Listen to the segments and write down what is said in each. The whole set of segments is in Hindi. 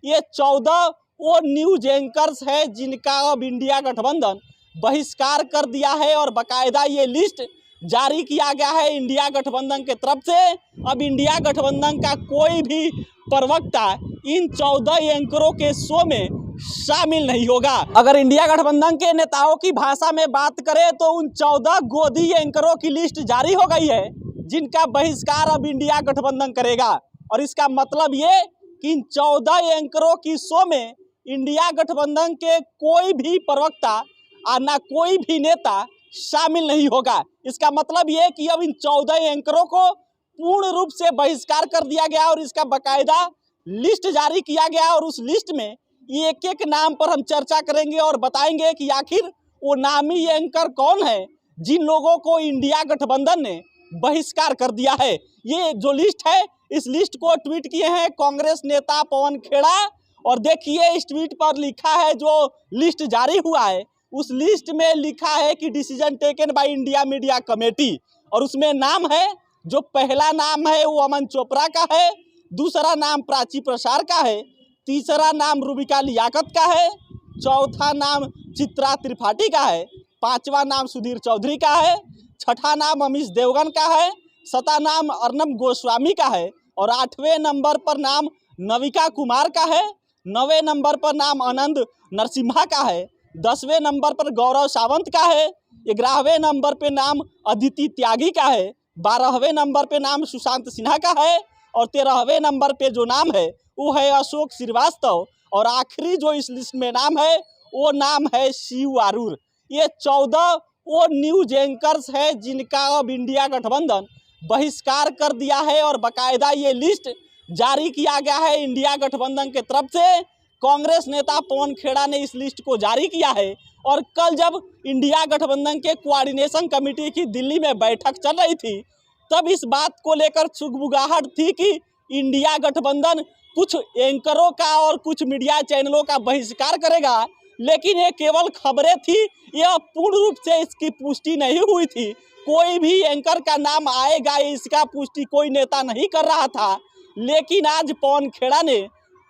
ये 14 वो न्यूज एंकर्स है जिनका अब इंडिया गठबंधन बहिष्कार कर दिया है और बाकायदा ये लिस्ट जारी किया गया है इंडिया गठबंधन के तरफ से। अब इंडिया गठबंधन का कोई भी प्रवक्ता इन 14 एंकरों के शो में शामिल नहीं होगा। अगर इंडिया गठबंधन के नेताओं की भाषा में बात करें तो उन 14 गोदी एंकरों की लिस्ट जारी हो गई है जिनका बहिष्कार अब इंडिया गठबंधन करेगा। और इसका मतलब ये कि इन 14 एंकरों की शो में इंडिया गठबंधन के कोई भी प्रवक्ता और ना कोई भी नेता शामिल नहीं होगा। इसका मतलब ये कि अब इन 14 एंकरों को पूर्ण रूप से बहिष्कार कर दिया गया और इसका बाकायदा लिस्ट जारी किया गया। और उस लिस्ट में एक एक नाम पर हम चर्चा करेंगे और बताएंगे कि आखिर वो नामी एंकर कौन है जिन लोगों को इंडिया गठबंधन ने बहिष्कार कर दिया है। ये जो लिस्ट है, इस लिस्ट को ट्वीट किए हैं कांग्रेस नेता पवन खेड़ा। और देखिए इस ट्वीट पर लिखा है, जो लिस्ट जारी हुआ है उस लिस्ट में लिखा है कि decision taken by India media committee. और उसमें नाम है, जो पहला नाम है वो अमन चोपड़ा का है, दूसरा नाम प्राची प्रसार का है, तीसरा नाम रूबिका लियाकत का है, चौथा नाम चित्रा त्रिपाठी का है, पांचवा नाम सुधीर चौधरी का है, छठा नाम अमीश देवगन का है, सता नाम अर्नब गोस्वामी का है और 8वें नंबर पर नाम नविका कुमार का है, 9वें नंबर पर नाम आनंद नरसिम्हा का है, 10वें नंबर पर गौरव सावंत का है, 11वें नंबर पे नाम अदिति त्यागी का है, 12वें नंबर पे नाम सुशांत सिन्हा का है और 13वें नंबर पे जो नाम है वो है अशोक श्रीवास्तव। और आखिरी जो इस लिस्ट में नाम है वो नाम है शिव आरूर। ये 14 वो न्यूज एंकर्स है जिनका अब इंडिया गठबंधन बहिष्कार कर दिया है और बाकायदा ये लिस्ट जारी किया गया है इंडिया गठबंधन के तरफ से। कांग्रेस नेता पवन खेड़ा ने इस लिस्ट को जारी किया है। और कल जब इंडिया गठबंधन के कोऑर्डिनेशन कमेटी की दिल्ली में बैठक चल रही थी तब इस बात को लेकर सुगबुगाहट थी कि इंडिया गठबंधन कुछ एंकरों का और कुछ मीडिया चैनलों का बहिष्कार करेगा, लेकिन ये केवल खबरें थी, यह पूर्ण रूप से इसकी पुष्टि नहीं हुई थी। कोई भी एंकर का नाम आएगा इसका पुष्टि कोई नेता नहीं कर रहा था। लेकिन आज पवन खेड़ा ने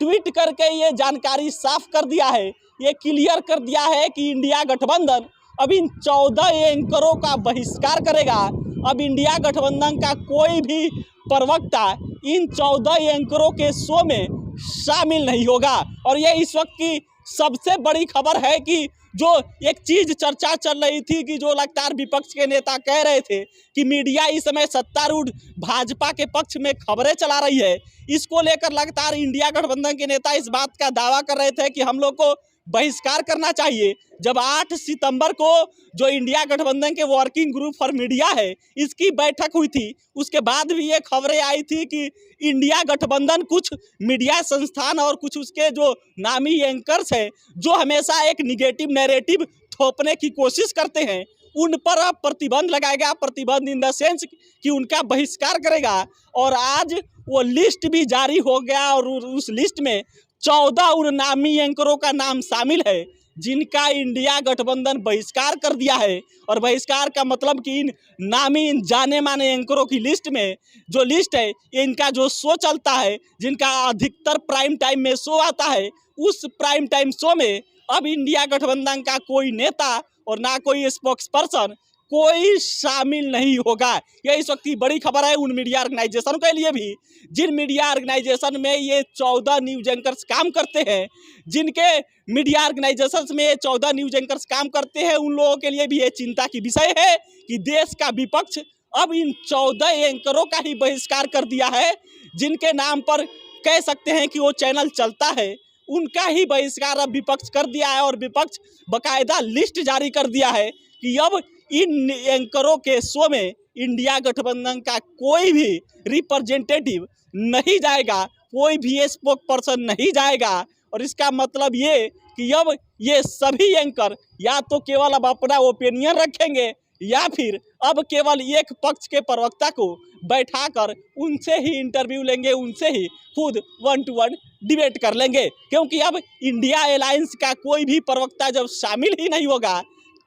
ट्वीट करके ये जानकारी साफ कर दिया है, ये क्लियर कर दिया है कि इंडिया गठबंधन अब इन 14 एंकरों का बहिष्कार करेगा। अब इंडिया गठबंधन का कोई भी प्रवक्ता इन 14 एंकरों के शो में शामिल नहीं होगा। और ये इस वक्त की सबसे बड़ी खबर है कि जो एक चीज चर्चा चल रही थी कि जो लगातार विपक्ष के नेता कह रहे थे कि मीडिया इस समय सत्तारूढ़ भाजपा के पक्ष में खबरें चला रही है, इसको लेकर लगातार इंडिया गठबंधन के नेता इस बात का दावा कर रहे थे कि हम लोग को बहिष्कार करना चाहिए। जब 8 सितंबर को जो इंडिया गठबंधन के वर्किंग ग्रुप फॉर मीडिया है इसकी बैठक हुई थी, उसके बाद भी ये खबरें आई थी कि इंडिया गठबंधन कुछ मीडिया संस्थान और कुछ उसके जो नामी एंकर्स हैं जो हमेशा एक निगेटिव नैरेटिव थोपने की कोशिश करते हैं उन पर अब प्रतिबंध लगाएगा। प्रतिबंध इन द सेंस कि उनका बहिष्कार करेगा। और आज वो लिस्ट भी जारी हो गया और उस लिस्ट में 14 उन नामी एंकरों का नाम शामिल है जिनका इंडिया गठबंधन बहिष्कार कर दिया है। और बहिष्कार का मतलब कि इन नामी इन जाने माने एंकरों की लिस्ट में जो लिस्ट है इनका जो शो चलता है, जिनका अधिकतर प्राइम टाइम में शो आता है, उस प्राइम टाइम शो में अब इंडिया गठबंधन का कोई नेता और ना कोई स्पोक्स पर्सन कोई शामिल नहीं होगा। यह इस वक्त की बड़ी खबर है उन मीडिया ऑर्गेनाइजेशन के लिए भी जिन मीडिया ऑर्गेनाइजेशन में ये 14 न्यूज एंकर्स काम करते हैं, जिनके मीडिया ऑर्गेनाइजेशन में ये 14 न्यूज एंकर्स काम करते हैं, उन लोगों के लिए भी ये चिंता की विषय है कि देश का विपक्ष अब इन 14 एंकरों का ही बहिष्कार कर दिया है। जिनके नाम पर कह सकते हैं कि वो चैनल चलता है, उनका ही बहिष्कार अब विपक्ष कर दिया है। और विपक्ष बाकायदा लिस्ट जारी कर दिया है कि अब इन एंकरों के शो में इंडिया गठबंधन का कोई भी रिप्रेजेंटेटिव नहीं जाएगा, कोई भी स्पोक पर्सन नहीं जाएगा। और इसका मतलब ये कि अब ये सभी एंकर या तो केवल अब अपना ओपिनियन रखेंगे या फिर अब केवल एक पक्ष के प्रवक्ता को बैठाकर उनसे ही इंटरव्यू लेंगे, उनसे ही खुद 1 to 1 डिबेट कर लेंगे। क्योंकि अब इंडिया अलायंस का कोई भी प्रवक्ता जब शामिल ही नहीं होगा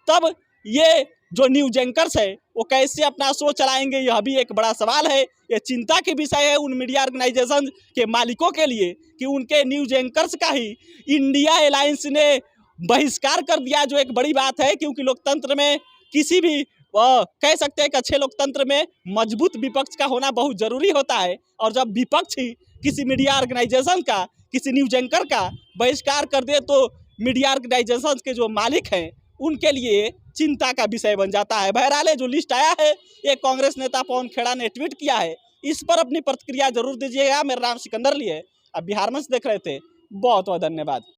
तब ये जो न्यूज एंकर्स है वो कैसे अपना शो चलाएंगे, यह भी एक बड़ा सवाल है। ये चिंता की विषय है उन मीडिया ऑर्गेनाइजेशन के मालिकों के लिए कि उनके न्यूज एंकर्स का ही इंडिया अलायंस ने बहिष्कार कर दिया, जो एक बड़ी बात है, क्योंकि लोकतंत्र में किसी भी कह सकते हैं कि अच्छे लोकतंत्र में मजबूत विपक्ष का होना बहुत जरूरी होता है। और जब विपक्ष ही किसी मीडिया ऑर्गेनाइजेशन का, किसी न्यूज एंकर का बहिष्कार कर दे तो मीडिया ऑर्गेनाइजेशन के जो मालिक हैं उनके लिए चिंता का विषय बन जाता है। बहरहाल जो लिस्ट आया है ये कांग्रेस नेता पवन खेड़ा ने ट्वीट किया है, इस पर अपनी प्रतिक्रिया जरूर दीजिएगा। मेरा नाम सिकंदर अली है, अब बिहार मंच देख रहे थे, बहुत बहुत धन्यवाद।